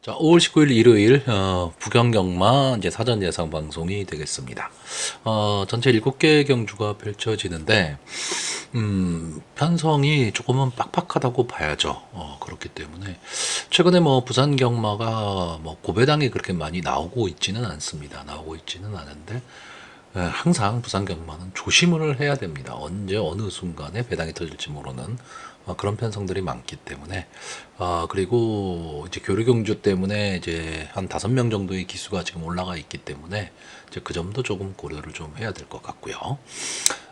자, 5월 19일 일요일 부경경마 이제 사전 예상 방송이 되겠습니다. 전체 7개 경주가 펼쳐지는데 편성이 조금은 빡빡하다고 봐야죠. 그렇기 때문에 최근에 뭐 부산 경마가 뭐 고배당이 그렇게 많이 나오고 있지는 않습니다. 나오고 있지는 않은데 항상 부산 경마는 조심을 해야 됩니다. 언제 어느 순간에 배당이 터질지 모르는 그런 편성들이 많기 때문에 그리고 이제 교류경주 때문에 이제 한 5명 정도의 기수가 지금 올라가 있기 때문에 이제 그 점도 조금 고려를 좀 해야 될 것 같고요.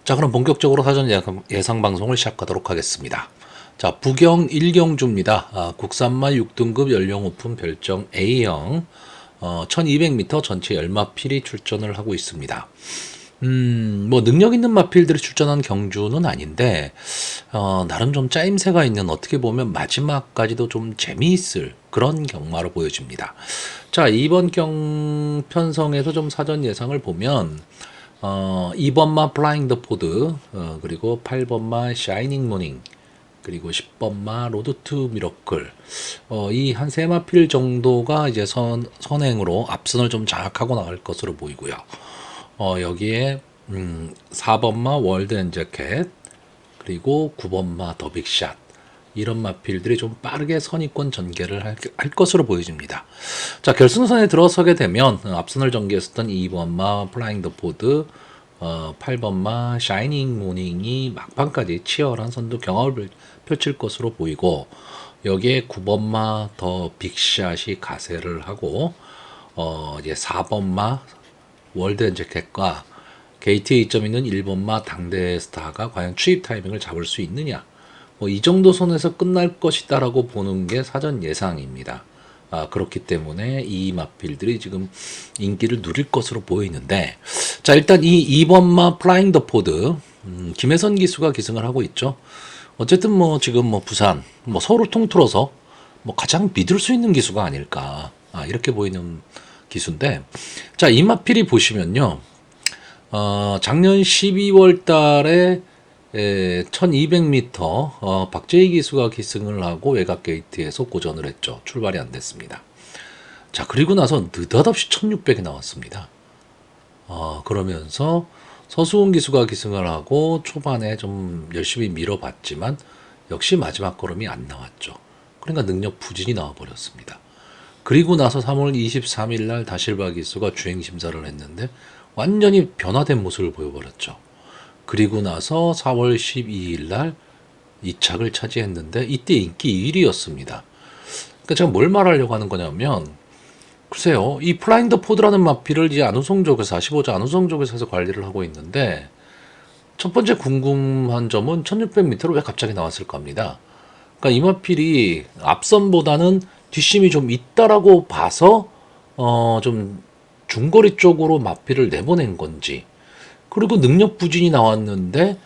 자, 그럼 본격적으로 사전 예상 방송을 시작하도록 하겠습니다. 자, 부경 1경주입니다. 국산마 6등급 연령 오픈 별정 A형 1200m 전체 열마필이 출전을 하고 있습니다. 뭐 능력 있는 마필들이 출전한 경주는 아닌데 나름 좀 짜임새가 있는, 어떻게 보면 마지막까지도 좀 재미있을 그런 경마로 보여집니다. 자, 이번 경 편성에서 좀 사전 예상을 보면 2번마 플라잉 더 포드, 그리고 8번마 샤이닝 모닝, 그리고 10번마 로드 투 미러클, 이 한 세 마필 정도가 이제 선행으로 앞선을 좀 장악하고 나갈 것으로 보이고요. 여기에 4번마 월드 엔저캣, 그리고 9번마 더 빅샷, 이런 마필들이 좀 빠르게 선입권 전개를 할 것으로 보여집니다. 자, 결승선에 들어서게 되면 앞선을 전개했었던 2번마 플라잉 더 포드, 8번마 샤이닝 모닝이 막판까지 치열한 선두 경합을 펼칠 것으로 보이고, 여기에 9번마 더 빅샷이 가세를 하고 이제 4번마 월드 엔젤캣과 게이트에 이점 있는 1번마 당대 스타가 과연 추입 타이밍을 잡을 수 있느냐, 뭐 이 정도 선에서 끝날 것이다라고 보는 게 사전 예상입니다. 그렇기 때문에 이 마필들이 지금 인기를 누릴 것으로 보이는데, 자, 일단 이 2번마 플라잉 더 포드, 김혜선 기수가 기승을 하고 있죠. 어쨌든 뭐 지금 뭐 부산, 뭐 서울을 통틀어서 뭐 가장 믿을 수 있는 기수가 아닐까, 이렇게 보이는 기수인데, 자, 이 마필이 보시면요, 작년 12월 달에 1200m 박재희 기수가 기승을 하고 외곽 게이트에서 고전을 했죠. 출발이 안 됐습니다. 자, 그리고 나서 느닷없이 1600이 나왔습니다. 그러면서 서수훈 기수가 기승을 하고 초반에 좀 열심히 밀어봤지만 역시 마지막 걸음이 안 나왔죠. 그러니까 능력 부진이 나와버렸습니다. 그리고 나서 3월 23일 날 다실바 기수가 주행 심사를 했는데 완전히 변화된 모습을 보여버렸죠. 그리고 나서 4월 12일 날 2착을 차지했는데 이때 인기 1위였습니다. 그러니까 제가 뭘 말하려고 하는 거냐면, 글쎄요, 이 플라잉 더 포드라는 마필을 이제 안우성족에서 45자 안우성족에서 해서 관리를 하고 있는데, 첫 번째 궁금한 점은 1600m로 왜 갑자기 나왔을 겁니다. 그러니까 이 마필이 앞선보다는 뒷심이 좀 있다라고 봐서 좀 중거리 쪽으로 마필을 내보낸 건지, 그리고 능력 부진이 나왔는데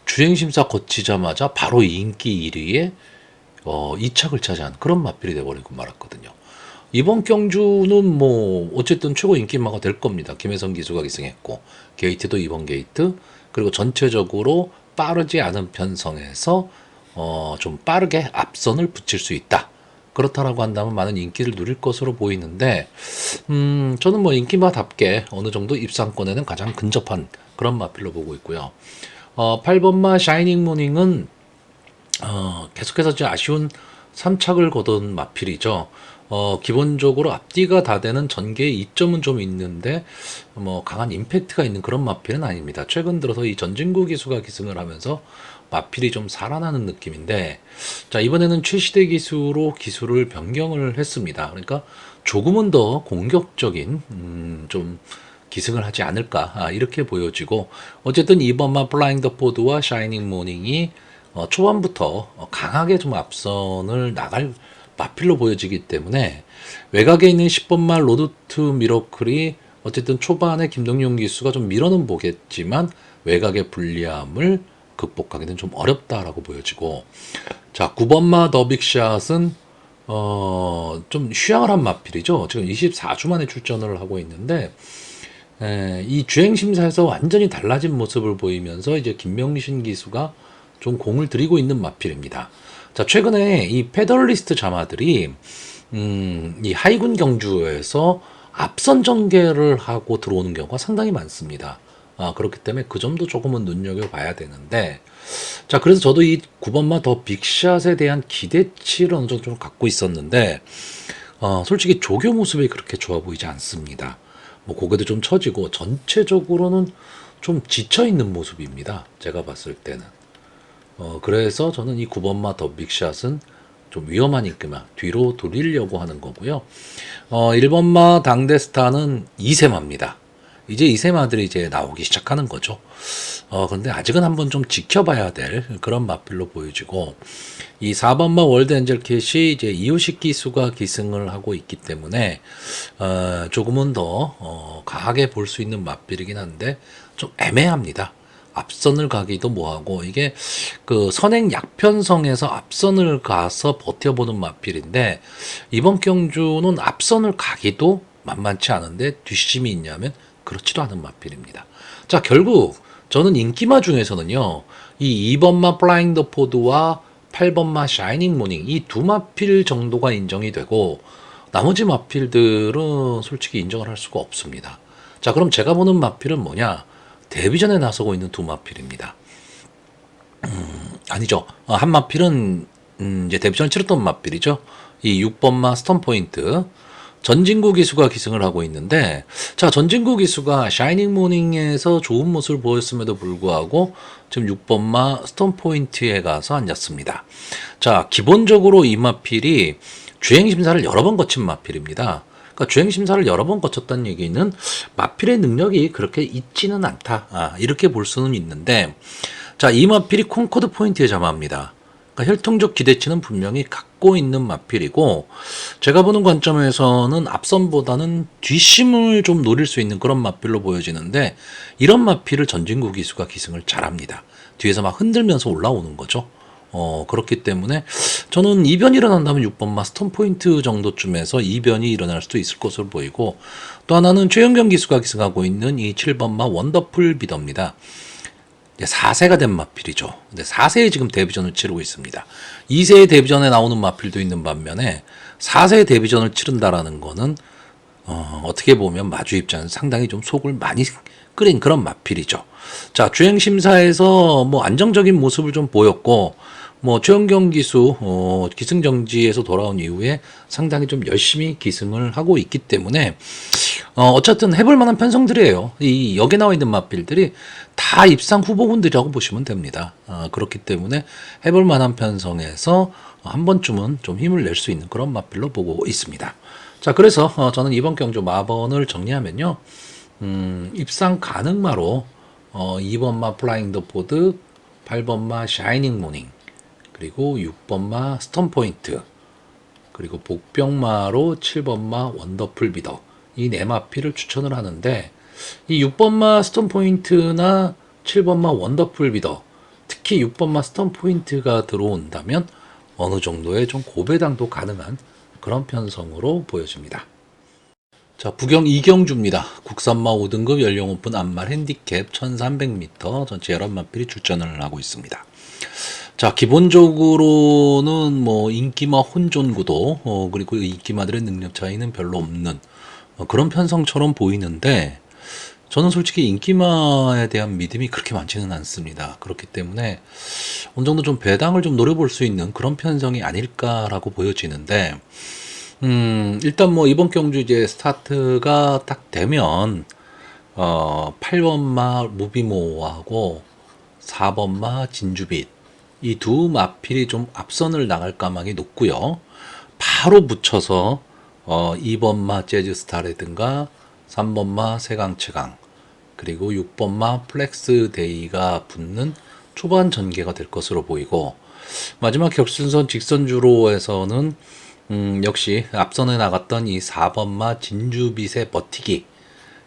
주행심사 거치자마자 바로 인기 1위에 2착을 차지한 그런 마필이 돼버리고 말았거든요. 이번 경주는 뭐 어쨌든 최고 인기마가 될 겁니다. 김혜성 기수가 기승했고, 게이트도 이번 게이트, 그리고 전체적으로 빠르지 않은 편성에서 좀 빠르게 앞선을 붙일 수 있다. 그렇다라고 한다면 많은 인기를 누릴 것으로 보이는데, 저는 뭐 인기마답게 어느 정도 입상권에는 가장 근접한 그런 마필로 보고 있고요. 8번마 샤이닝 모닝은 계속해서 이제 아쉬운 3착을 거둔 마필이죠. 기본적으로 앞뒤가 다 되는 전개의 이점은 좀 있는데 뭐 강한 임팩트가 있는 그런 마필은 아닙니다. 최근 들어서 이 전진구 기수가 기승을 하면서 마필이 좀 살아나는 느낌인데, 자, 이번에는 최시대 기수로 기수를 변경을 했습니다. 그러니까 조금은 더 공격적인 좀 기승을 하지 않을까, 이렇게 보여지고, 어쨌든 이번만 플라잉 더 포드와 샤이닝 모닝이 초반부터 강하게 좀 앞선을 나갈 마필로 보여지기 때문에 외곽에 있는 10번말 로드 투 미러클이 어쨌든 초반에 김동용 기수가 좀 밀어는 보겠지만 외곽의 불리함을 극복하기는 좀 어렵다라고 보여지고, 자, 9번마 더 빅샷은 좀 휴양을 한 마필이죠. 지금 24주 만에 출전을 하고 있는데 이 주행 심사에서 완전히 달라진 모습을 보이면서 이제 김명신 기수가 좀 공을 들이고 있는 마필입니다. 자, 최근에 이 페더리스트 자마들이 이 하이군 경주에서 앞선 전개를 하고 들어오는 경우가 상당히 많습니다. 그렇기 때문에 그 점도 조금은 눈여겨봐야 되는데, 자, 그래서 저도 이 9번마 더 빅샷에 대한 기대치를 어느 정도 좀 갖고 있었는데, 솔직히 조교 모습이 그렇게 좋아 보이지 않습니다. 뭐 고개도 좀 처지고 전체적으로는 좀 지쳐 있는 모습입니다. 제가 봤을 때는. 그래서 저는 이 9번마 더 빅샷은 좀 위험하니까 뒤로 돌리려고 하는 거고요. 1번마 당대스타는 2세마입니다. 이제 2세마들이 이제 나오기 시작하는 거죠. 근데 아직은 한번 좀 지켜봐야 될 그런 마필로 보여지고, 이 4번마 월드 엔젤 캣이 이제 이호식 기수가 기승을 하고 있기 때문에, 조금은 더, 강하게 볼 수 있는 마필이긴 한데, 좀 애매합니다. 앞선을 가기도 뭐하고, 이게 그 선행 약편성에서 앞선을 가서 버텨보는 마필인데, 이번 경주는 앞선을 가기도 만만치 않은데, 뒷심이 있냐면, 그렇지도 않은 마필입니다. 자, 결국, 저는 인기마 중에서는요, 이 2번마 플라잉 더 포드와 8번마 샤이닝 모닝 이 두 마필 정도가 인정이 되고 나머지 마필들은 솔직히 인정을 할 수가 없습니다. 자, 그럼 제가 보는 마필은 뭐냐? 데뷔전에 나서고 있는 두 마필입니다. 아니죠. 한 마필은 이제 데뷔전을 치렀던 마필이죠. 이 6번마 스턴 포인트. 전진구 기수가 기승을 하고 있는데, 자, 전진구 기수가 샤이닝 모닝에서 좋은 모습을 보였음에도 불구하고 지금 6번마 스톤 포인트에 가서 앉았습니다. 자, 기본적으로 이 마필이 주행 심사를 여러 번 거친 마필입니다. 그러니까 주행 심사를 여러 번 거쳤다는 얘기는 마필의 능력이 그렇게 있지는 않다. 이렇게 볼 수는 있는데, 자, 이 마필이 콩코드 포인트에 잠합니다. 그러니까 혈통적 기대치는 분명히 갖고 있는 마필이고, 제가 보는 관점에서는 앞선보다는 뒷심을 좀 노릴 수 있는 그런 마필로 보여지는데, 이런 마필을 전진구 기수가 기승을 잘합니다. 뒤에서 막 흔들면서 올라오는 거죠. 그렇기 때문에 저는 이변이 일어난다면 6번마 스톤 포인트 정도쯤에서 이변이 일어날 수도 있을 것으로 보이고, 또 하나는 최영경 기수가 기승하고 있는 이 7번마 원더풀 비더입니다. 4세가 된 마필이죠. 근데 4세에 지금 데뷔전을 치르고 있습니다. 2세의 데뷔전에 나오는 마필도 있는 반면에 4세의 데뷔전을 치른다라는 거는 어떻게 보면 마주 입장에서 상당히 좀 속을 많이 끓인 그런 마필이죠. 자, 주행 심사에서 뭐 안정적인 모습을 좀 보였고, 뭐 최원경 기수 기승정지에서 돌아온 이후에 상당히 좀 열심히 기승을 하고 있기 때문에 어쨌든 해볼 만한 편성들이에요. 이 여기 나와 있는 마필들이 다 입상 후보군들이라고 보시면 됩니다. 그렇기 때문에 해볼 만한 편성에서 한 번쯤은 좀 힘을 낼 수 있는 그런 마필로 보고 있습니다. 자, 그래서 저는 이번 경주 마번을 정리하면요, 입상 가능마로 2번마 플라잉 더 포드, 8번마 샤이닝 모닝, 그리고 6번마 스톤 포인트, 그리고 복병마로 7번마 원더풀 비더, 이 네 마필을 추천을 하는데, 이 6번마 스톤 포인트나 7번마 원더풀 비더, 특히 6번마 스톤 포인트가 들어온다면 어느 정도의 좀 고배당도 가능한 그런 편성으로 보여집니다. 자, 부경 이경주입니다. 국산마 5등급 연령 오픈 안말 핸디캡 1300m 전체 11마필이 출전을 하고 있습니다. 자, 기본적으로는 뭐 인기마 혼존 구도, 그리고 인기마들의 능력 차이는 별로 없는 그런 편성처럼 보이는데, 저는 솔직히 인기마에 대한 믿음이 그렇게 많지는 않습니다. 그렇기 때문에 어느 정도 좀 배당을 좀 노려볼 수 있는 그런 편성이 아닐까라고 보여지는데, 일단 뭐 이번 경주 이제 스타트가 딱 되면 8번마 무비모하고 4번마 진주빛 이 두 마필이 좀 앞선을 나갈 가망이 높고요. 바로 붙여서 2번마 재즈스타라든가 3번마 세강체강, 그리고 6번마 플렉스데이가 붙는 초반 전개가 될 것으로 보이고, 마지막 격순선 직선주로에서는 역시 앞선에 나갔던 이 4번마 진주빛의 버티기,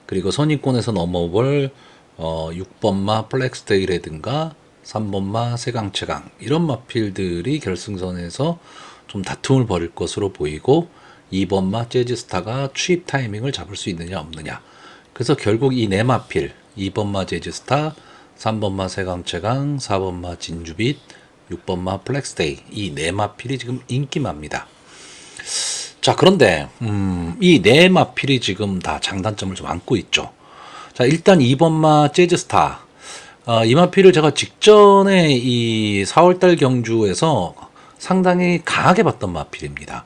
그리고 선입권에서 넘어볼 6번마 플렉스데이라든가 3번마 세강체강, 이런 마필들이 결승선에서 좀 다툼을 벌일 것으로 보이고, 2번마 재즈스타가 추입 타이밍을 잡을 수 있느냐 없느냐. 그래서 결국 이 네 마필, 2번마 재즈스타, 3번마 세강체강, 4번마 진주빛, 6번마 플렉스데이, 이 네 마필이 지금 인기마입니다. 자, 그런데 이 네 마필이 지금 다 장단점을 좀 안고 있죠. 자, 일단 2번마 재즈스타. 이 마필을 제가 직전에 이 4월달 경주에서 상당히 강하게 봤던 마필입니다.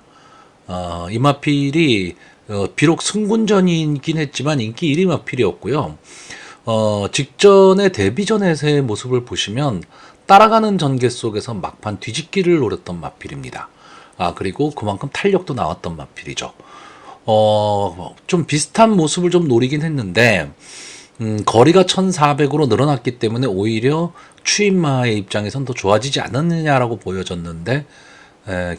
이 마필이 비록 승군전이긴 했지만 인기 1위 마필이었고요. 직전에 데뷔전에서의 모습을 보시면 따라가는 전개 속에서 막판 뒤집기를 노렸던 마필입니다. 그리고 그만큼 탄력도 나왔던 마필이죠. 좀 비슷한 모습을 좀 노리긴 했는데, 거리가 1400으로 늘어났기 때문에 오히려 추임마의 입장에선 더 좋아지지 않았느냐라고 보여졌는데,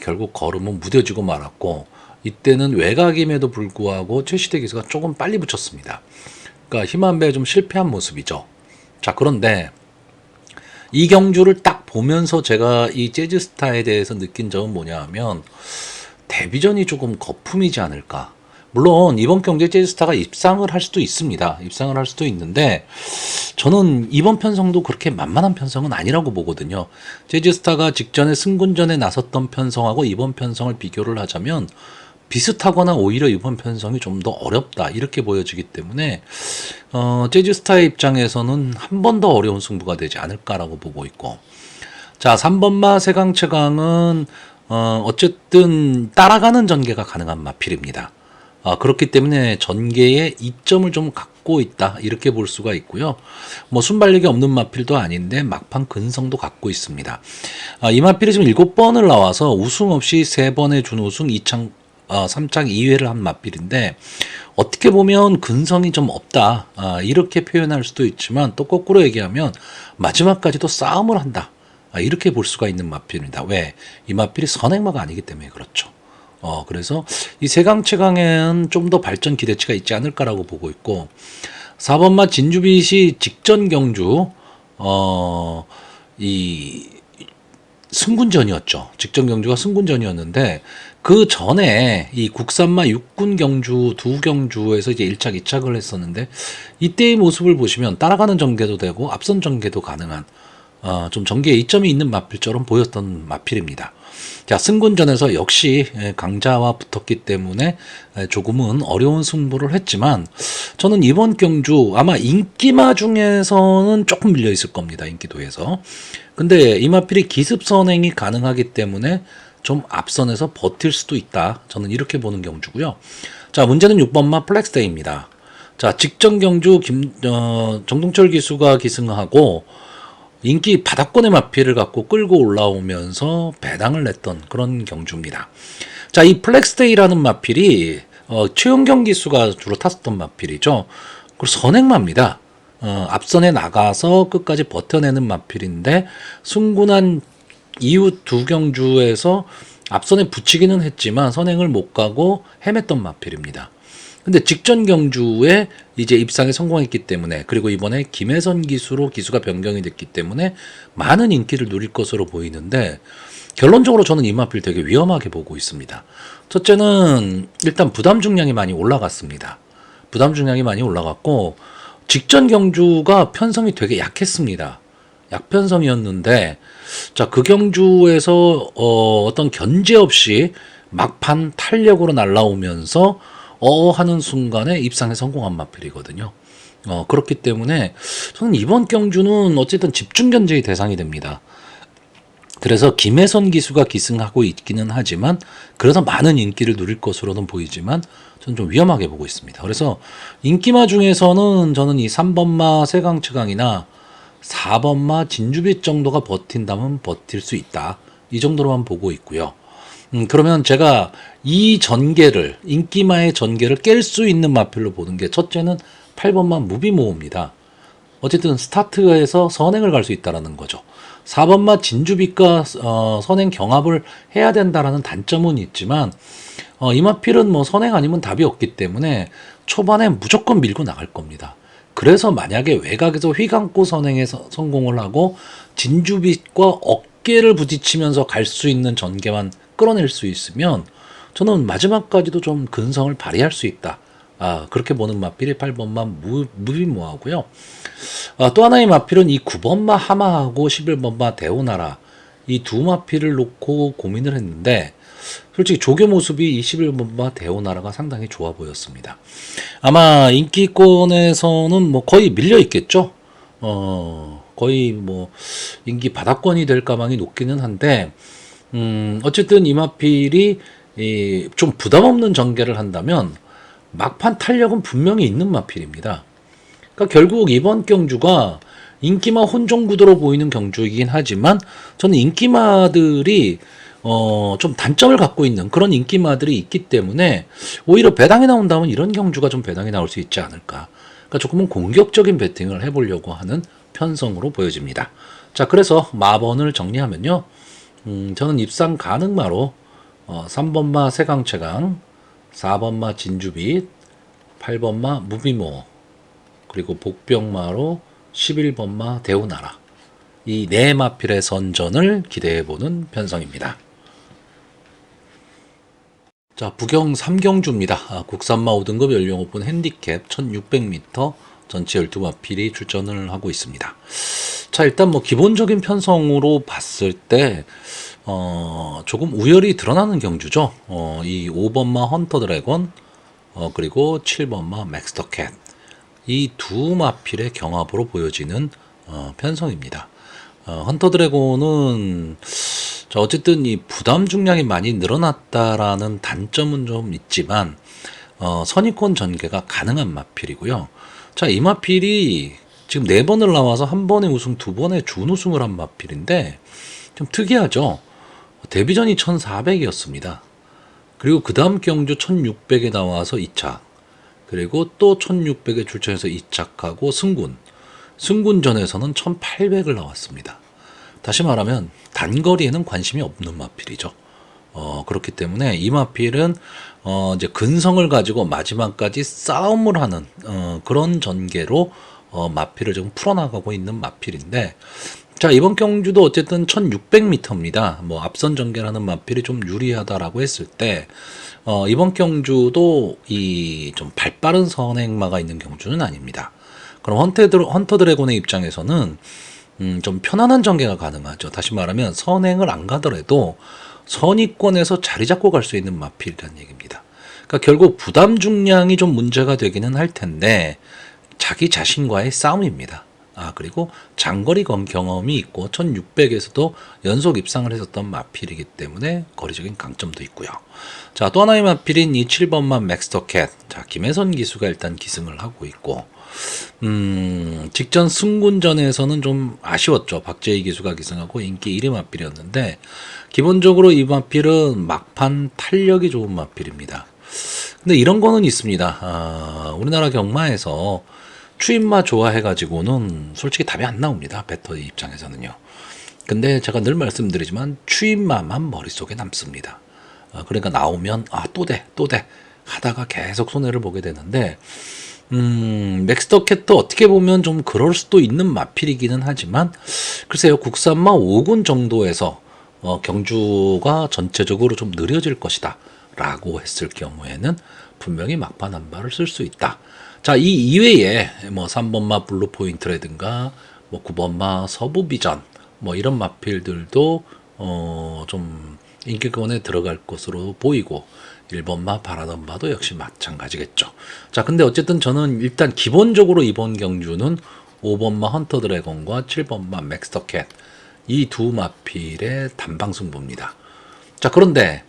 결국 걸음은 무뎌지고 말았고, 이때는 외곽임에도 불구하고 최시대 기수가 조금 빨리 붙였습니다. 그러니까 힘한배에 좀 실패한 모습이죠. 자, 그런데 이 경주를 딱 보면서 제가 이 재즈스타에 대해서 느낀 점은 뭐냐 하면 데뷔전이 조금 거품이지 않을까. 물론 이번 경주에 재즈스타가 입상을 할 수도 있습니다. 입상을 할 수도 있는데 저는 이번 편성도 그렇게 만만한 편성은 아니라고 보거든요. 재즈스타가 직전에 승군전에 나섰던 편성하고 이번 편성을 비교를 하자면 비슷하거나 오히려 이번 편성이 좀 더 어렵다 이렇게 보여지기 때문에 재즈스타의 입장에서는 한 번 더 어려운 승부가 되지 않을까라고 보고 있고, 자 3번마 세강채강은 어쨌든 따라가는 전개가 가능한 마필입니다. 그렇기 때문에 전개에 이점을 좀 갖고 있다 이렇게 볼 수가 있고요. 뭐 순발력이 없는 마필도 아닌데 막판 근성도 갖고 있습니다. 이 마필이 지금 7번을 나와서 우승 없이 3번의 준우승 3창 2회를 한 마필인데 어떻게 보면 근성이 좀 없다 이렇게 표현할 수도 있지만 또 거꾸로 얘기하면 마지막까지도 싸움을 한다 이렇게 볼 수가 있는 마필입니다. 왜? 이 마필이 선행마가 아니기 때문에 그렇죠. 그래서 이 세강채강에는 좀 더 발전 기대치가 있지 않을까라고 보고 있고, 4번마 진주빛이 직전 경주 이 승군전이었죠. 직전 경주가 승군전이었는데 그 전에 이 국산마 육군 경주 두 경주에서 이제 1착, 2착을 했었는데 이때의 모습을 보시면 따라가는 전개도 되고 앞선 전개도 가능한 좀 전개에 이점이 있는 마필처럼 보였던 마필입니다. 자, 승군전에서 역시 강자와 붙었기 때문에 조금은 어려운 승부를 했지만 저는 이번 경주 아마 인기마 중에서는 조금 밀려 있을 겁니다. 인기도에서. 근데 이 마필이 기습 선행이 가능하기 때문에 좀 앞선에서 버틸 수도 있다. 저는 이렇게 보는 경주고요. 자, 문제는 6번마 플렉스데이입니다. 자, 직전 경주 정동철 기수가 기승하고 인기 바닥권의 마필을 갖고 끌고 올라오면서 배당을 냈던 그런 경주입니다. 자, 이 플렉스데이라는 마필이 최용경 기수가 주로 탔었던 마필이죠. 그리고 선행마입니다. 앞선에 나가서 끝까지 버텨내는 마필인데 승군한 이후 두 경주에서 앞선에 붙이기는 했지만 선행을 못 가고 헤맸던 마필입니다. 근데 직전 경주에 이제 입상에 성공했기 때문에, 그리고 이번에 김혜선 기수로 기수가 변경이 됐기 때문에 많은 인기를 누릴 것으로 보이는데 결론적으로 저는 이 마필 되게 위험하게 보고 있습니다. 첫째는 일단 부담 중량이 많이 올라갔습니다. 부담 중량이 많이 올라갔고 직전 경주가 편성이 되게 약했습니다. 약편성이었는데 자, 그 경주에서 어떤 견제 없이 막판 탄력으로 날라오면서 하는 순간에 입상에 성공한 마필이거든요. 그렇기 때문에 저는 이번 경주는 어쨌든 집중 견제의 대상이 됩니다. 그래서 김혜선 기수가 기승하고 있기는 하지만 그래서 많은 인기를 누릴 것으로는 보이지만 저는 좀 위험하게 보고 있습니다. 그래서 인기마 중에서는 저는 이 3번마 세강채강이나 4번마 진주빛 정도가 버틴다면 버틸 수 있다. 이 정도로만 보고 있고요. 그러면 제가 이 전개를, 인기마의 전개를 깰 수 있는 마필로 보는 게 첫째는 8번마 무비모호입니다. 어쨌든 스타트에서 선행을 갈 수 있다는 거죠. 4번마 진주빛과 선행 경합을 해야 된다라는 단점은 있지만 이 마필은 뭐 선행 아니면 답이 없기 때문에 초반에 무조건 밀고 나갈 겁니다. 그래서 만약에 외곽에서 휘감고 선행에서 성공을 하고 진주빛과 어깨를 부딪히면서 갈 수 있는 전개만 끌어낼 수 있으면 저는 마지막까지도 좀 근성을 발휘할 수 있다. 그렇게 보는 마필이 8번마 무비모하고요. 또 하나의 마필은 이 9번마 하마하고 11번마 대오나라 이 두 마필을 놓고 고민을 했는데 솔직히 조교 모습이 21번마 대오나라가 상당히 좋아 보였습니다. 아마 인기권에서는 뭐 거의 밀려 있겠죠. 거의 뭐 인기 바닥권이 될 가망이 높기는 한데, 어쨌든 이마필이 좀 부담 없는 전개를 한다면 막판 탄력은 분명히 있는 마필입니다. 그러니까 결국 이번 경주가 인기마 혼종 구도로 보이는 경주이긴 하지만 저는 인기마들이 좀 단점을 갖고 있는 그런 인기마들이 있기 때문에 오히려 배당이 나온다면 이런 경주가 좀 배당이 나올 수 있지 않을까. 그러니까 조금은 공격적인 배팅을 해보려고 하는 편성으로 보여집니다. 자, 그래서 마번을 정리하면요. 저는 입상 가능마로 3번마 세강최강, 4번마 진주빛, 8번마 무비모, 그리고 복병마로 11번마 대우나라, 이 네 마필의 선전을 기대해보는 편성입니다. 자, 부경 3경주입니다. 국산마 5등급 연령 오픈 핸디캡 1600m 전체 12마필이 출전을 하고 있습니다. 자, 일단 뭐 기본적인 편성으로 봤을 때 조금 우열이 드러나는 경주죠. 이 5번마 헌터 드래곤, 그리고 7번마 맥스터캣, 이 두 마필의 경합으로 보여지는 편성입니다. 헌터 드래곤은 어쨌든 이 부담 중량이 많이 늘어났다라는 단점은 좀 있지만 선입권 전개가 가능한 마필이고요. 자, 이 마필이 지금 4번을 나와서 한 번에 우승, 2번에 준우승을 한 마필인데 좀 특이하죠. 데뷔전이 1400이었습니다. 그리고 그 다음 경주 1600에 나와서 2착, 그리고 또 1600에 출전해서 2착하고 승군전에서는 1800을 나왔습니다. 다시 말하면 단거리에는 관심이 없는 마필이죠. 그렇기 때문에 이 마필은 이제 근성을 가지고 마지막까지 싸움을 하는 그런 전개로 마필을 좀 풀어나가고 있는 마필인데, 자, 이번 경주도 어쨌든 1600m입니다. 뭐 앞선 전개라는 마필이 좀 유리하다라고 했을 때 이번 경주도 이 좀 발빠른 선행마가 있는 경주는 아닙니다. 그럼 헌터 드래곤의 입장에서는 좀 편안한 전개가 가능하죠. 다시 말하면 선행을 안 가더라도 선위권에서 자리 잡고 갈 수 있는 마필이라는 얘기입니다. 그러니까 결국 부담 중량이 좀 문제가 되기는 할 텐데 자기 자신과의 싸움입니다. 그리고 장거리 경험이 있고 1600에서도 연속 입상을 했었던 마필이기 때문에 거리적인 강점도 있고요. 자, 또 하나의 마필인 이 7번만 맥스터캣. 자, 김혜선 기수가 일단 기승을 하고 있고, 직전 승군전에서는 좀 아쉬웠죠. 박재희 기수가 기승하고 인기 1위 마필이었는데, 기본적으로 이 마필은 막판 탄력이 좋은 마필입니다. 근데 이런 거는 있습니다. 우리나라 경마에서 추임마 좋아해가지고는 솔직히 답이 안 나옵니다. 배터 입장에서는요. 근데 제가 늘 말씀드리지만 추임마만 머릿속에 남습니다. 그러니까 나오면 또 돼 하다가 계속 손해를 보게 되는데, 맥스터캣도 어떻게 보면 좀 그럴 수도 있는 마필이기는 하지만, 글쎄요, 국산마 5군 정도에서 경주가 전체적으로 좀 느려질 것이다 라고 했을 경우에는 분명히 막판 한 발을 쓸 수 있다. 자, 이 이외에 뭐 3번마 블루포인트라든가 뭐 9번마 서부비전 뭐 이런 마필들도 좀 인기권에 들어갈 것으로 보이고, 1번마 바라던 바도 역시 마찬가지겠죠. 자, 근데 어쨌든 저는 일단 기본적으로 이번 경주는 5번마 헌터 드래곤과 7번마 맥스터캣, 이 두 마필의 단방 승부입니다. 자, 그런데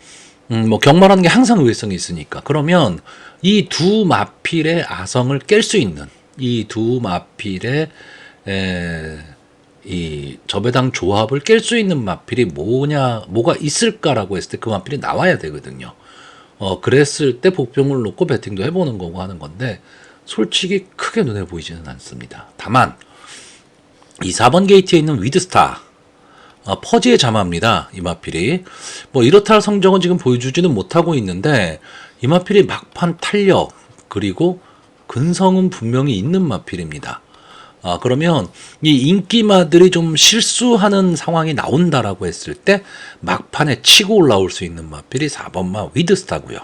뭐 경마라는 게 항상 의외성이 있으니까, 그러면 이 두 마필의 아성을 깰 수 있는 이 두 마필의 이 저배당 조합을 깰 수 있는 마필이 뭐가 있을까라고 했을 때 그 마필이 나와야 되거든요. 그랬을 때 복병을 놓고 배팅도 해보는 거고 하는 건데, 솔직히 크게 눈에 보이지는 않습니다. 다만 이 4번 게이트에 있는 위드스타, 퍼지의 자마입니다. 이 마필이 뭐 이렇다 할 성적은 지금 보여주지는 못하고 있는데, 이 마필이 막판 탄력 그리고 근성은 분명히 있는 마필입니다. 그러면 이 인기마들이 좀 실수하는 상황이 나온다라고 했을 때 막판에 치고 올라올 수 있는 마필이 4번마 위드스타고요.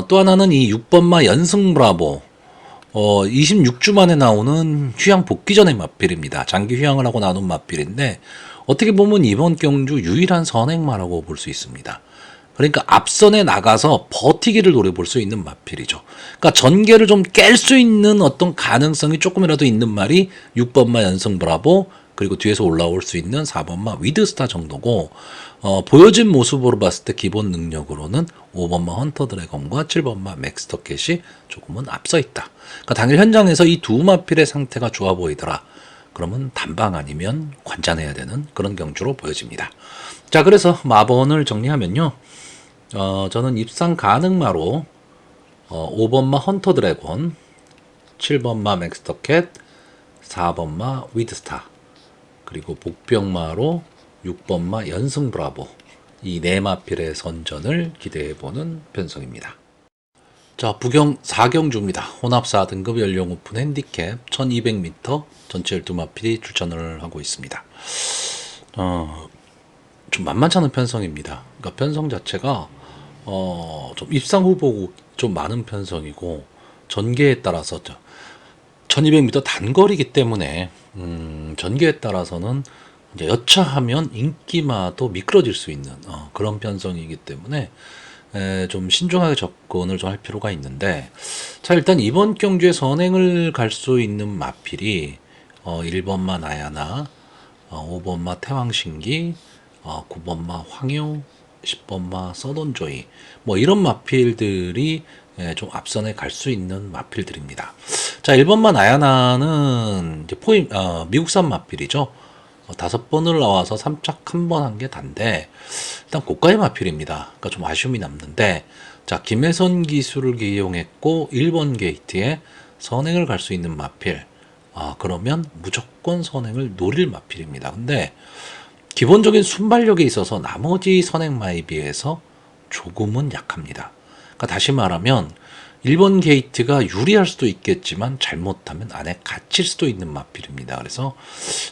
또 하나는 이 6번마 연승브라보, 26주 만에 나오는 휴양 복귀 전의 마필입니다. 장기 휴양을 하고 나온 마필인데, 어떻게 보면 이번 경주 유일한 선행마라고 볼 수 있습니다. 그러니까 앞선에 나가서 버티기를 노려볼 수 있는 마필이죠. 그러니까 전개를 좀 깰 수 있는 어떤 가능성이 조금이라도 있는 말이 6번마 연승 브라보, 그리고 뒤에서 올라올 수 있는 4번마 위드스타 정도고, 보여진 모습으로 봤을 때 기본 능력으로는 5번마 헌터 드래곤과 7번마 맥스터캣이 조금은 앞서 있다. 그러니까 당일 현장에서 이 두 마필의 상태가 좋아 보이더라. 그러면 단방 아니면 관전해야 되는 그런 경주로 보여집니다. 자, 그래서 마번을 정리하면요. 저는 입상 가능마로 5번마 헌터 드래곤, 7번마 맥스터캣, 4번마 위드스타, 그리고 복병마로 6번마 연승 브라보, 이 네 마필의 선전을 기대해보는 편성입니다. 자, 부경 4경주입니다. 혼합 4등급 연령 오픈 핸디캡 1200m 전체 12마필이 출전을 하고 있습니다. 좀 만만치 않은 편성입니다. 그러니까 편성 자체가 좀 입상 후보 좀 많은 편성이고, 전개에 따라서 1200m 단거리이기 때문에 전개에 따라서는 이제 여차하면 인기마도 미끄러질 수 있는 그런 편성이기 때문에 좀 신중하게 접근을 좀 할 필요가 있는데, 자, 일단 이번 경주에 선행을 갈 수 있는 마필이 1번마 나야나, 5번마 태왕신기, 9번마 황효, 10번마 서던조이, 뭐 이런 마필들이 좀 앞선에 갈 수 있는 마필들입니다. 자, 1번마 나야나는 이제 미국산 마필이죠. 5번을 나와서 3착 1번 한 게 단데, 일단 고가의 마필입니다. 그러니까 좀 아쉬움이 남는데, 자, 김혜선 기술을 이용했고 1번 게이트에 선행을 갈 수 있는 마필, 그러면 무조건 선행을 노릴 마필입니다. 근데 기본적인 순발력에 있어서 나머지 선행마에 비해서 조금은 약합니다. 그러니까 다시 말하면 1번 게이트가 유리할 수도 있겠지만 잘못하면 안에 갇힐 수도 있는 마필입니다. 그래서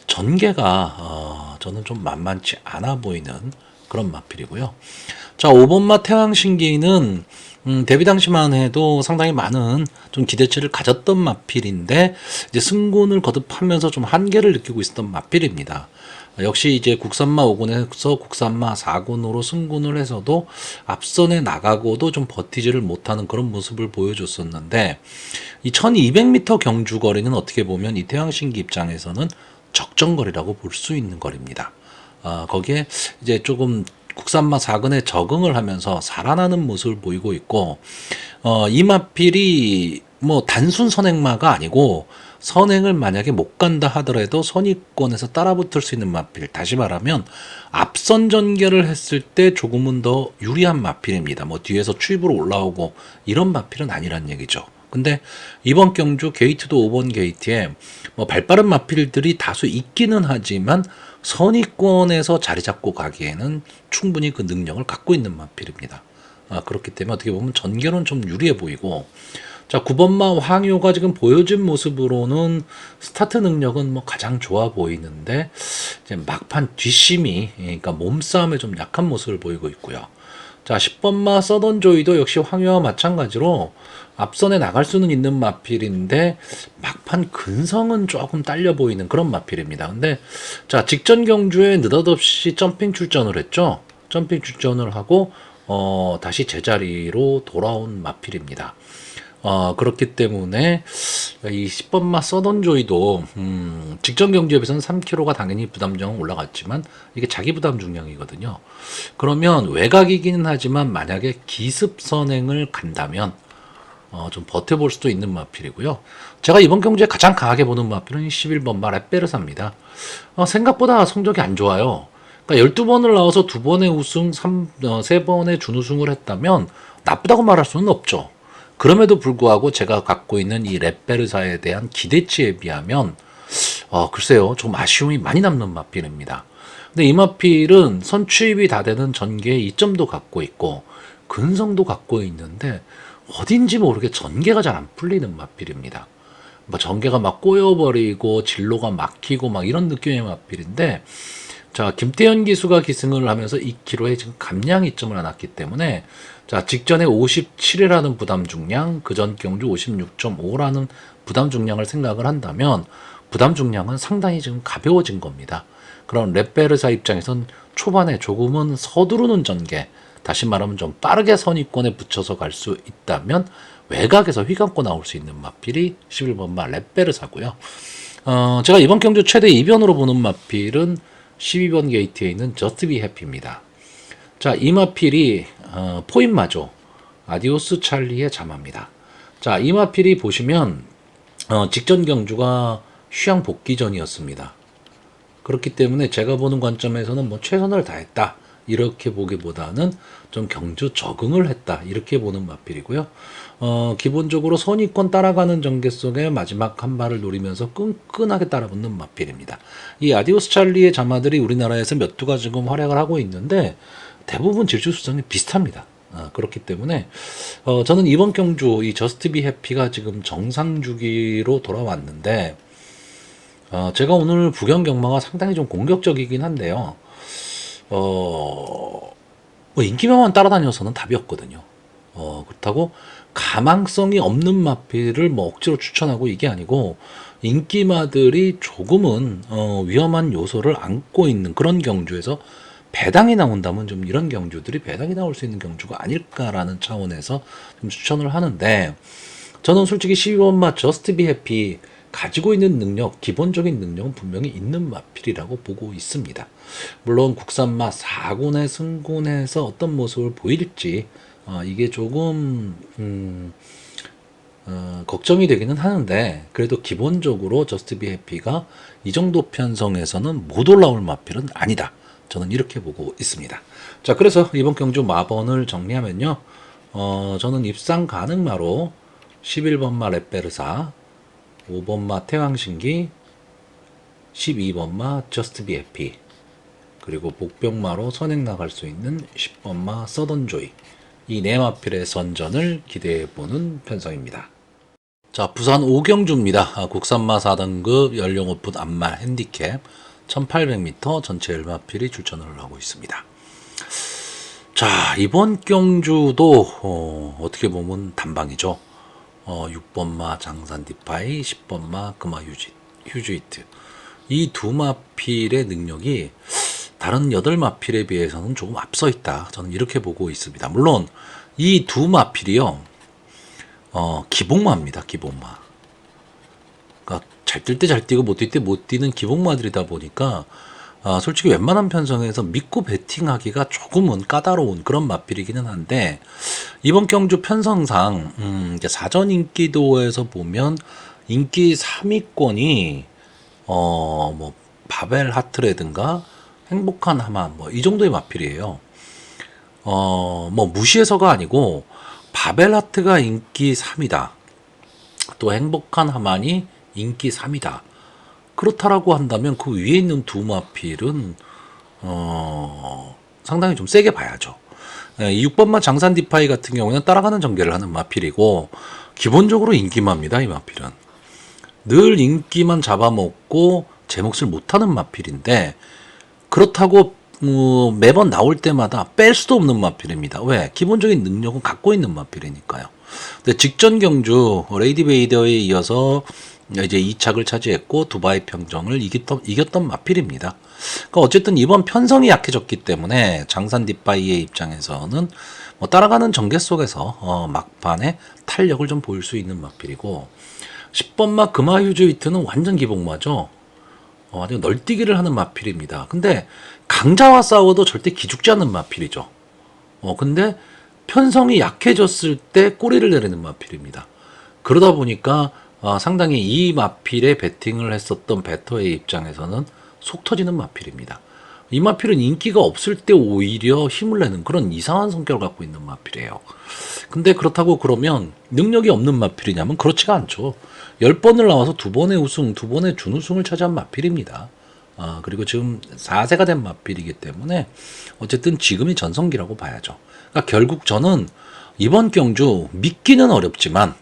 전개가 저는 좀 만만치 않아 보이는 그런 마필이고요. 자, 5번마 태왕신기는 데뷔 당시만 해도 상당히 많은 좀 기대치를 가졌던 마필인데, 이제 승군을 거듭하면서 좀 한계를 느끼고 있었던 마필입니다. 역시 이제 국산마 5군에서 국산마 4군으로 승군을 해서도 앞선에 나가고도 좀 버티지를 못하는 그런 모습을 보여줬었는데, 이 1200m 경주 거리는 어떻게 보면 이 태왕신기 입장에서는 적정거리라고 볼 수 있는 거리입니다. 거기에 이제 조금 국산마 4근에 적응을 하면서 살아나는 모습을 보이고 있고, 이 마필이 뭐 단순 선행마가 아니고, 선행을 만약에 못 간다 하더라도 선위권에서 따라붙을 수 있는 마필, 다시 말하면 앞선 전개를 했을 때 조금은 더 유리한 마필입니다. 뭐 뒤에서 추입으로 올라오고 이런 마필은 아니란 얘기죠. 근데 이번 경주 게이트도 5번 게이트에 뭐 발빠른 마필들이 다수 있기는 하지만 선위권에서 자리 잡고 가기에는 충분히 그 능력을 갖고 있는 마필입니다. 그렇기 때문에 어떻게 보면 전개로는 좀 유리해 보이고, 자, 9번마 황효가 지금 보여진 모습으로는 스타트 능력은 뭐 가장 좋아 보이는데, 이제 막판 뒷심이, 그러니까 몸싸움에 좀 약한 모습을 보이고 있고요. 자, 10번마 서던조이도 역시 황효와 마찬가지로 앞선에 나갈 수는 있는 마필인데 막판 근성은 조금 딸려 보이는 그런 마필입니다. 근데 자, 직전 경주에 느닷없이 점핑 출전을 했죠. 점핑 출전을 하고 다시 제자리로 돌아온 마필입니다. 그렇기 때문에 이 10번마 서던조이도 직전 경주에 비해서는 3kg가 당연히 부담정은 올라갔지만 이게 자기 부담 중량이거든요. 그러면 외곽이기는 하지만 만약에 기습 선행을 간다면 좀 버텨볼 수도 있는 마필이고요. 제가 이번 경주에 가장 강하게 보는 마필은 11번마 렛베르사입니다. 생각보다 성적이 안 좋아요. 그러니까 12번을 나와서 2번의 우승, 3번의 준우승을 했다면 나쁘다고 말할 수는 없죠. 그럼에도 불구하고 제가 갖고 있는 이 렛베르사에 대한 기대치에 비하면 글쎄요, 좀 아쉬움이 많이 남는 마필입니다. 근데 이 마필은 선취입이 다 되는 전개에 이점도 갖고 있고 근성도 갖고 있는데 어딘지 모르게 전개가 잘 안 풀리는 마필입니다. 뭐 전개가 막 꼬여버리고 진로가 막히고 막 이런 느낌의 마필인데, 자, 김태현 기수가 기승을 하면서 2kg에 지금 감량 이점을 안았기 때문에, 자, 직전에 57이라는 부담 중량, 그전 경주 56.5라는 부담 중량을 생각을 한다면 부담 중량은 상당히 지금 가벼워진 겁니다. 그런 렛베르사 입장에선 초반에 조금은 서두르는 전개, 다시 말하면 좀 빠르게 선입권에 붙여서 갈 수 있다면 외곽에서 휘감고 나올 수 있는 마필이 11번 마 렛베르사고요. 제가 이번 경주 최대 이변으로 보는 마필은 12번 게이트에 있는 저스트 비 해피입니다. 자, 이 마필이 포인마죠. 아디오스 찰리의 자마입니다. 자, 이 마필이 보시면 직전 경주가 휴양 복귀전이었습니다. 그렇기 때문에 제가 보는 관점에서는 뭐 최선을 다했다 이렇게 보기보다는 좀 경주 적응을 했다 이렇게 보는 마필이고요. 기본적으로 선입권 따라가는 전개 속에 마지막 한 발을 노리면서 끈끈하게 따라붙는 마필입니다. 이 아디오스 찰리의 자마들이 우리나라에서 몇 두가 지금 활약을 하고 있는데 대부분 질주 수성이 비슷합니다. 그렇기 때문에 저는 이번 경주 이 저스트 비 해피가 지금 정상 주기로 돌아왔는데 제가 오늘 부경 경마가 상당히 좀 공격적이긴 한데요. 뭐 인기마만 따라다녀서는 답이 없거든요. 그렇다고 가망성이 없는 마필을 뭐 억지로 추천하고 이게 아니고 인기마들이 조금은 위험한 요소를 안고 있는 그런 경주에서 배당이 나온다면 좀 이런 경주들이 배당이 나올 수 있는 경주가 아닐까라는 차원에서 좀 추천을 하는데 저는 솔직히 12번 마 저스트 비 해피 가지고 있는 능력, 기본적인 능력은 분명히 있는 마필이라고 보고 있습니다. 물론 국산마 4군의 승군에서 어떤 모습을 보일지 이게 조금 걱정이 되기는 하는데 그래도 기본적으로 저스트 비 해피가 이 정도 편성에서는 못 올라올 마필은 아니다. 저는 이렇게 보고 있습니다. 자, 그래서 이번 경주 마번을 정리하면요. 저는 입상 가능마로 11번 마 렛베르사, 5번 마 태왕신기, 12번 마 저스트 비 해피, 그리고 복병마로 선행 나갈 수 있는 10번 마 서던조이, 이 네 마필의 선전을 기대해보는 편성입니다. 자, 부산 오경주입니다. 국산마 4등급 연령 오픈 안마 핸디캡 1800m 전체 열마필이 출전을 하고 있습니다. 자, 이번 경주도 어떻게 보면 단방이죠. 6번마 장산 디파이, 10번마 금화 휴즈이트. 이 두 마필의 능력이 다른 8마필에 비해서는 조금 앞서 있다. 저는 이렇게 보고 있습니다. 물론 이 두 마필이요. 기복마입니다. 기복마. 그러니까 잘 뛸 때 잘 뛰고 못 뛸 때 못 뛰는 기복마들이다 보니까 솔직히 웬만한 편성에서 믿고 배팅하기가 조금은 까다로운 그런 마필이기는 한데 이번 경주 편성상 사전 인기도에서 보면 인기 3위권이 뭐 바벨 하트라든가 행복한 하만 뭐 이 정도의 마필이에요. 뭐 무시해서가 아니고 바벨 하트가 인기 3위다. 또 행복한 하만이 인기 3위다. 그렇다라고 한다면 그 위에 있는 두 마필은 상당히 좀 세게 봐야죠. 이 6번마 장산 디파이 같은 경우는 따라가는 전개를 하는 마필이고 기본적으로 인기마입니다. 이 마필은 늘 인기만 잡아먹고 제 몫을 못하는 마필인데 그렇다고 매번 나올 때마다 뺄 수도 없는 마필입니다. 왜? 기본적인 능력은 갖고 있는 마필이니까요. 근데 직전 경주 레이디 베이더에 이어서 이제 2착을 차지했고 두바이 평정을 이겼던 마필입니다. 그러니까 어쨌든 이번 편성이 약해졌기 때문에 장산 디파이의 입장에서는 뭐 따라가는 전개 속에서 막판에 탄력을 좀 보일 수 있는 마필이고 10번마 금화 휴즈위트는 완전 기복마죠. 아주 널뛰기를 하는 마필입니다. 근데 강자와 싸워도 절대 기죽지 않는 마필이죠. 근데 편성이 약해졌을 때 꼬리를 내리는 마필입니다. 그러다 보니까 상당히 이 마필에 배팅을 했었던 배터의 입장에서는 속 터지는 마필입니다. 이 마필은 인기가 없을 때 오히려 힘을 내는 그런 이상한 성격을 갖고 있는 마필이에요. 근데 그렇다고 그러면 능력이 없는 마필이냐면 그렇지가 않죠. 10번을 나와서 2번의 우승, 2번의 준우승을 차지한 마필입니다. 그리고 지금 4세가 된 마필이기 때문에 어쨌든 지금이 전성기라고 봐야죠. 그러니까 결국 저는 이번 경주 믿기는 어렵지만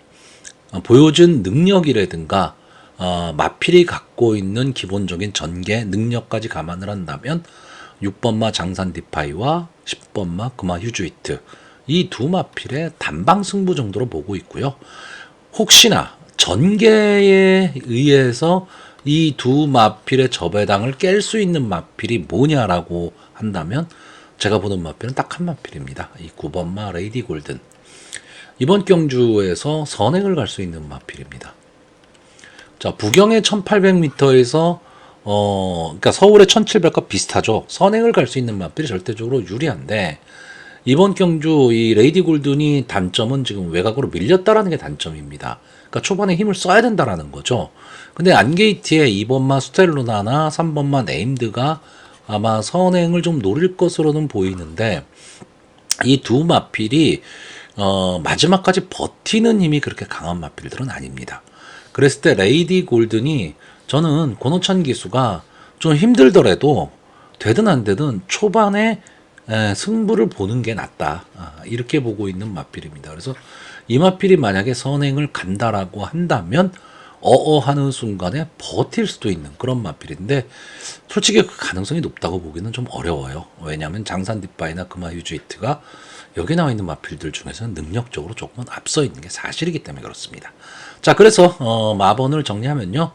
보여준 능력이라든가 마필이 갖고 있는 기본적인 전개 능력까지 감안을 한다면 6번마 장산 디파이와 10번마 금화 휴즈위트 이 두 마필의 단방 승부 정도로 보고 있고요. 혹시나 전개에 의해서 이 두 마필의 저배당을 깰 수 있는 마필이 뭐냐라고 한다면 제가 보는 마필은 딱 한 마필입니다. 이 9번마 레이디 골든. 이번 경주에서 선행을 갈 수 있는 마필입니다. 자, 부경의 1800m에서 그러니까 서울의 1700과 비슷하죠. 선행을 갈 수 있는 마필이 절대적으로 유리한데 이번 경주 이 레이디 골든이 단점은 지금 외곽으로 밀렸다라는 게 단점입니다. 그러니까 초반에 힘을 써야 된다라는 거죠. 근데 안게이트의 2번마 스텔루나나 3번마 네임드가 아마 선행을 좀 노릴 것으로는 보이는데 이 두 마필이 마지막까지 버티는 힘이 그렇게 강한 마필들은 아닙니다. 그랬을 때 레이디 골든이 저는 권호찬 기수가 좀 힘들더라도 되든 안 되든 초반에 승부를 보는 게 낫다. 이렇게 보고 있는 마필입니다. 그래서 이 마필이 만약에 선행을 간다라고 한다면 하는 순간에 버틸 수도 있는 그런 마필인데 솔직히 그 가능성이 높다고 보기는 좀 어려워요. 왜냐하면 장산 딥바이나 금화 유즈이트가 여기 나와 있는 마필들 중에서는 능력적으로 조금은 앞서 있는 게 사실이기 때문에 그렇습니다. 자, 그래서 마번을 정리하면요.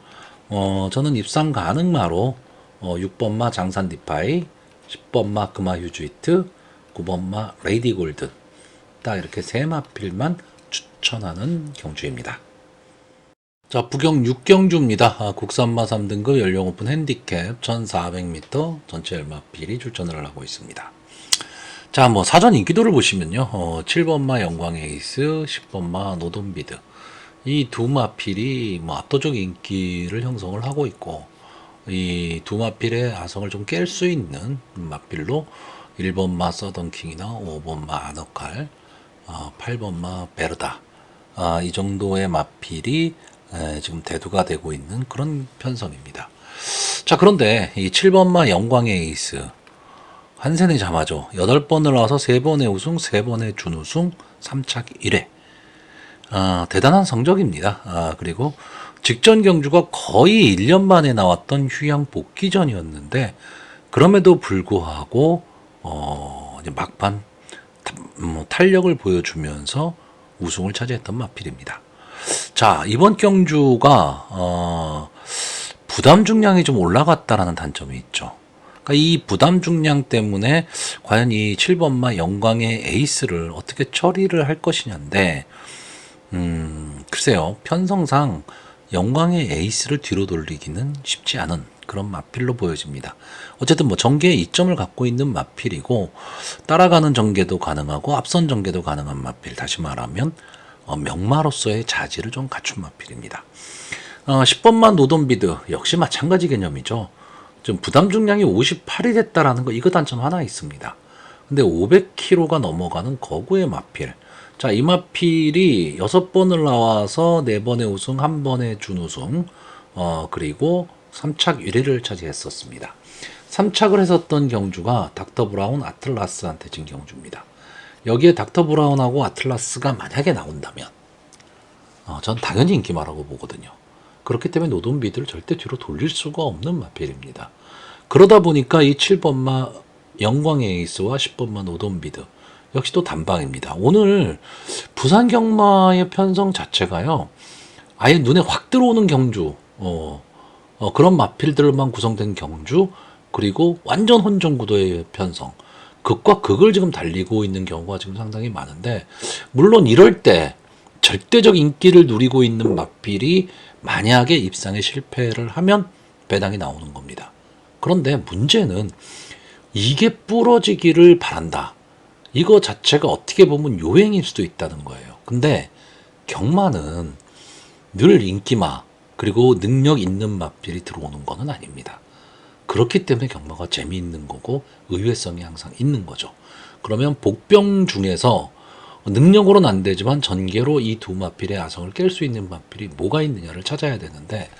저는 입상 가능마로 6번마 장산 딥바이, 10번마 금화 유즈이트, 9번마 레이디 골든 딱 이렇게 세 마필만 추천하는 경주입니다. 자, 부경 6경주입니다. 국산마 3등급 연령 오픈 핸디캡 1400m 전체 열마필이 출전을 하고 있습니다. 자, 뭐 사전 인기도를 보시면요. 7번마 영광 에이스, 10번마 노돈비드 이 두 마필이 뭐 압도적 인기를 형성을 하고 있고 이 두 마필의 아성을 좀 깰 수 있는 마필로 1번마 서던킹이나 5번마 아너칼, 8번마 베르다 이 정도의 마필이 지금 대두가 되고 있는 그런 편성입니다. 자, 그런데 이 7번마 영광의 에이스 한센의 자마죠. 8번을 나와서 3번의 우승, 3번의 준우승, 3착 1회. 대단한 성적입니다. 그리고 직전 경주가 거의 1년 만에 나왔던 휴양 복귀전이었는데 그럼에도 불구하고 이제 막판 탄력을 보여주면서 우승을 차지했던 마필입니다. 자, 이번 경주가 부담 중량이 좀 올라갔다라는 단점이 있죠. 그러니까 이 부담 중량 때문에 과연 이 7번마 영광의 에이스를 어떻게 처리를 할 것이냐인데 글쎄요. 편성상 영광의 에이스를 뒤로 돌리기는 쉽지 않은 그런 마필로 보여집니다. 어쨌든 뭐 전개에 이점을 갖고 있는 마필이고 따라가는 전개도 가능하고 앞선 전개도 가능한 마필. 다시 말하면 명마로서의 자질을 좀 갖춘 마필입니다. 10번만 노돈비드 역시 마찬가지 개념이죠. 좀 부담 중량이 58이 됐다라는 거 이거 단점 하나 있습니다. 근데 500kg가 넘어가는 거구의 마필. 자, 이 마필이 6번을 나와서 4번의 우승, 1번의 준우승, 그리고 3착 1위를 차지했었습니다. 3착을 했었던 경주가 닥터 브라운 아틀라스한테 진 경주입니다. 여기에 닥터 브라운하고 아틀라스가 만약에 나온다면 전 당연히 인기마라고 보거든요. 그렇기 때문에 노돈비드를 절대 뒤로 돌릴 수가 없는 마필입니다. 그러다 보니까 이 7번마 영광의 에이스와 10번마 노돈비드 역시 또 단방입니다. 오늘 부산 경마의 편성 자체가요. 아예 눈에 확 들어오는 경주 그런 마필들만 구성된 경주 그리고 완전 혼전 구도의 편성 극과 극을 지금 달리고 있는 경우가 지금 상당히 많은데 물론 이럴 때 절대적 인기를 누리고 있는 마필이 만약에 입상에 실패를 하면 배당이 나오는 겁니다. 그런데 문제는 이게 부러지기를 바란다. 이거 자체가 어떻게 보면 요행일 수도 있다는 거예요. 근데 경마는 늘 인기마 그리고 능력 있는 마필이 들어오는 거는 아닙니다. 그렇기 때문에 경마가 재미있는 거고 의외성이 항상 있는 거죠. 그러면 복병 중에서 능력으로는 안 되지만 전개로 이 두 마필의 아성을 깰 수 있는 마필이 뭐가 있느냐를 찾아야 되는데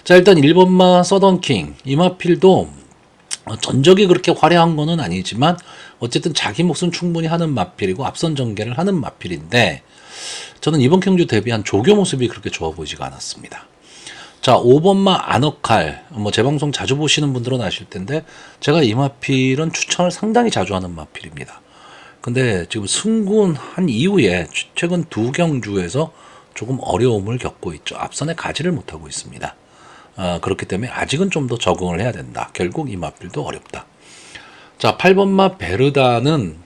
자, 일단 1번마 서던킹 이 마필도 전적이 그렇게 화려한 거는 아니지만 어쨌든 자기 몫은 충분히 하는 마필이고 앞선 전개를 하는 마필인데 저는 이번 경주 대비한 조교 모습이 그렇게 좋아 보이지가 않았습니다. 자, 5번마 아너칼 뭐 제 방송 자주 보시는 분들은 아실 텐데 제가 이 마필은 추천을 상당히 자주 하는 마필입니다. 근데 지금 승군한 이후에 최근 두 경주에서 조금 어려움을 겪고 있죠. 앞선에 가지를 못하고 있습니다. 그렇기 때문에 아직은 좀 더 적응을 해야 된다. 결국 이 마필도 어렵다. 자, 8번마 베르다는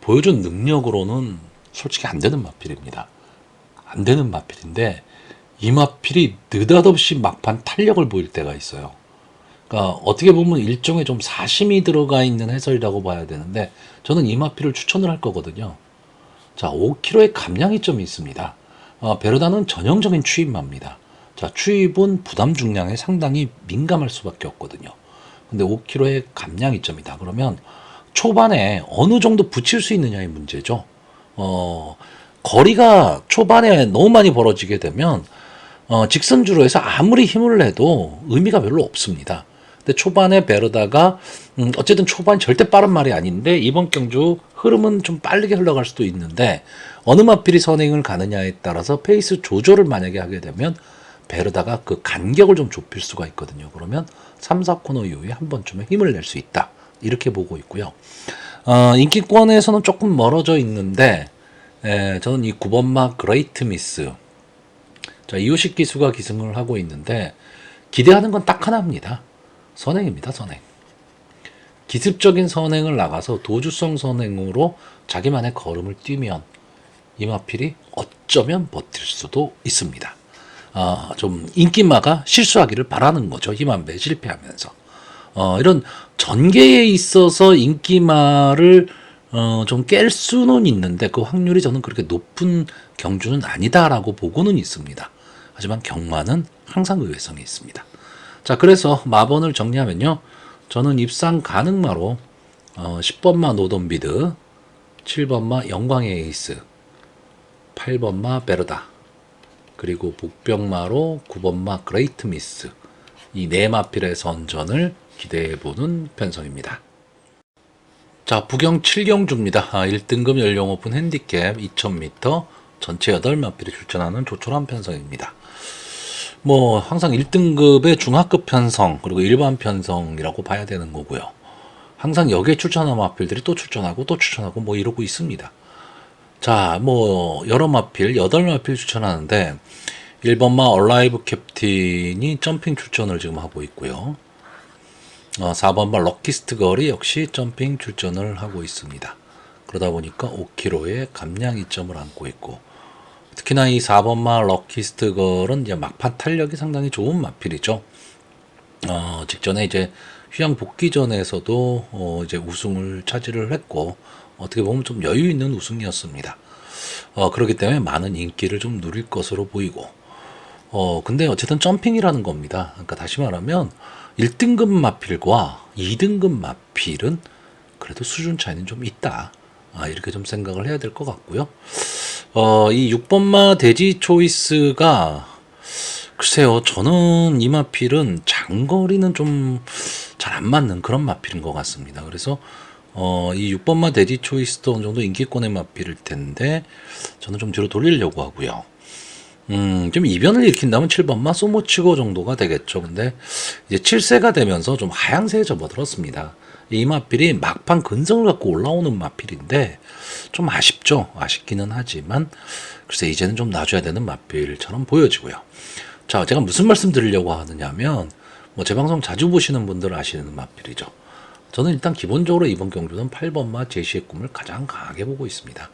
보여준 능력으로는 솔직히 안 되는 마필입니다. 안 되는 마필인데 이 마필이 느닷없이 막판 탄력을 보일 때가 있어요. 그러니까 어떻게 보면 일종의 좀 사심이 들어가 있는 해설이라고 봐야 되는데 저는 이 마필을 추천을 할 거거든요. 자, 5kg의 감량이점이 있습니다. 베르다는 전형적인 추입마입니다. 자, 추입은 부담 중량에 상당히 민감할 수밖에 없거든요. 근데 5kg의 감량이점이다. 그러면 초반에 어느 정도 붙일 수 있느냐의 문제죠. 거리가 초반에 너무 많이 벌어지게 되면 직선주로 해서 아무리 힘을 내도 의미가 별로 없습니다. 근데 초반에 베르다가 어쨌든 초반 절대 빠른 말이 아닌데 이번 경주 흐름은 좀 빠르게 흘러갈 수도 있는데 어느 마필이 선행을 가느냐에 따라서 페이스 조절을 만약에 하게 되면 베르다가 그 간격을 좀 좁힐 수가 있거든요. 그러면 3, 4코너 이후에 한 번쯤에 힘을 낼 수 있다. 이렇게 보고 있고요. 인기권에서는 조금 멀어져 있는데 저는 이 9번마 그레이트 미스, 자, 이호식 기수가 기승을 하고 있는데 기대하는 건 딱 하나입니다. 선행입니다. 선행. 기습적인 선행을 나가서 도주성 선행으로 자기만의 걸음을 뛰면 이 마필이 어쩌면 버틸 수도 있습니다. 좀 인기마가 실수하기를 바라는 거죠. 힘안배 실패하면서. 이런 전개에 있어서 인기마를 좀 깰 수는 있는데 그 확률이 저는 그렇게 높은 경주는 아니다라고 보고는 있습니다. 하지만 경마는 항상 의외성이 있습니다. 자, 그래서 마번을 정리하면요. 저는 입상 가능마로 10번마 노돈비드, 7번마 영광의 에이스, 8번마 베르다, 그리고 복병마로 9번마 그레이트 미스, 이 네 마필의 선전을 기대해보는 편성입니다. 자, 부경 7경주입니다. 1등급 연령 오픈 핸디캡 2000m 전체 8마필이 출전하는 조촐한 편성입니다. 뭐 항상 1등급의 중하급 편성 그리고 일반 편성이라고 봐야 되는 거고요. 항상 여기에 출전한 마필들이 또 출전하고 또 출전하고 뭐 이러고 있습니다. 자, 뭐 여러 마필 8마필 출전하는데 1번마 얼라이브 캡틴이 점핑 출전을 지금 하고 있고요. 4번마 럭키스트 걸이 역시 점핑 출전을 하고 있습니다. 그러다 보니까 5kg의 감량 이점을 안고 있고, 특히나 이 4번마 럭키스트 걸은 이제 막판 탄력이 상당히 좋은 마필이죠. 직전에 이제 휴양 복귀전에서도 이제 우승을 차지를 했고, 어떻게 보면 좀 여유 있는 우승이었습니다. 그렇기 때문에 많은 인기를 좀 누릴 것으로 보이고, 근데 어쨌든 점핑이라는 겁니다. 그러니까 다시 말하면 1등급 마필과 2등급 마필은 그래도 수준 차이는 좀 있다. 이렇게 좀 생각을 해야 될 것 같고요. 이 6번마 돼지 초이스가 글쎄요, 저는 이 마필은 장거리는 좀 잘 안 맞는 그런 마필인 것 같습니다. 그래서 이 6번마 돼지 초이스도 어느 정도 인기권의 마필일 텐데 저는 좀 뒤로 돌리려고 하고요. 좀 이변을 일으킨다면 7번마 소모치고 정도가 되겠죠. 근데 이제 7세가 되면서 좀 하향세에 접어들었습니다. 이 마필이 막판 근성을 갖고 올라오는 마필인데 좀 아쉽죠. 아쉽기는 하지만 글쎄 이제는 좀 놔줘야 되는 마필처럼 보여지고요. 자, 제가 무슨 말씀 드리려고 하느냐면 뭐 제 방송 자주 보시는 분들 아시는 마필이죠. 저는 일단 기본적으로 이번 경주는 8번마 제시의 꿈을 가장 강하게 보고 있습니다.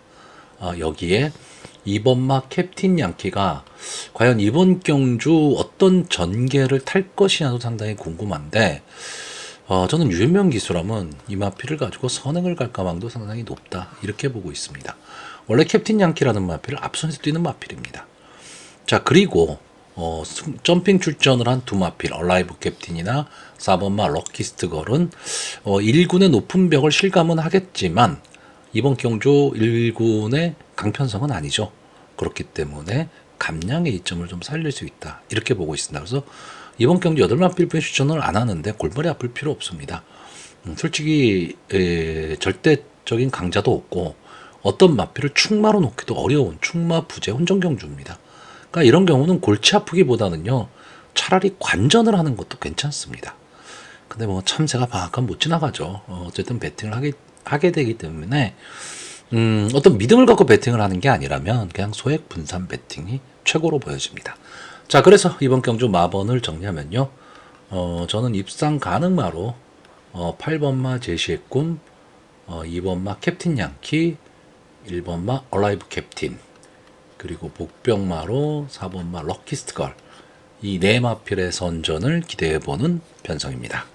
여기에 2번마 캡틴 양키가 과연 이번 경주 어떤 전개를 탈 것이냐도 상당히 궁금한데 저는 유현명 기수라면 이 마필을 가지고 선행을 갈 가망도 상당히 높다 이렇게 보고 있습니다. 원래 캡틴 양키라는 마필을 앞선에서 뛰는 마필입니다. 자, 그리고 점핑 출전을 한 두 마필 얼라이브 캡틴이나 4번마 럭키스트 걸은 1군의 높은 벽을 실감은 하겠지만 이번 경주 1군의 강편성은 아니죠. 그렇기 때문에 감량의 이점을 좀 살릴 수 있다 이렇게 보고 있습니다. 그래서 이번 경주 8마필 출전을 안 하는데 골머리 아플 필요 없습니다. 솔직히 절대적인 강자도 없고 어떤 마필을 충마로 놓기도 어려운 충마 부재 혼전 경주입니다. 그러니까 이런 경우는 골치 아프기보다는요 차라리 관전을 하는 것도 괜찮습니다. 근데 뭐 참새가 방앗간 못 지나가죠. 어쨌든 배팅을 하게 되기 때문에 어떤 믿음을 갖고 배팅을 하는 게 아니라면 그냥 소액 분산 배팅이 최고로 보여집니다. 자, 그래서 이번 경주 마번을 정리하면요. 저는 입상 가능마로 8번마 제시의 꿈, 2번마 캡틴 양키, 1번마 얼라이브 캡틴, 그리고 복병마로 4번마 럭키스트 걸, 이 네 마필의 선전을 기대해보는 편성입니다.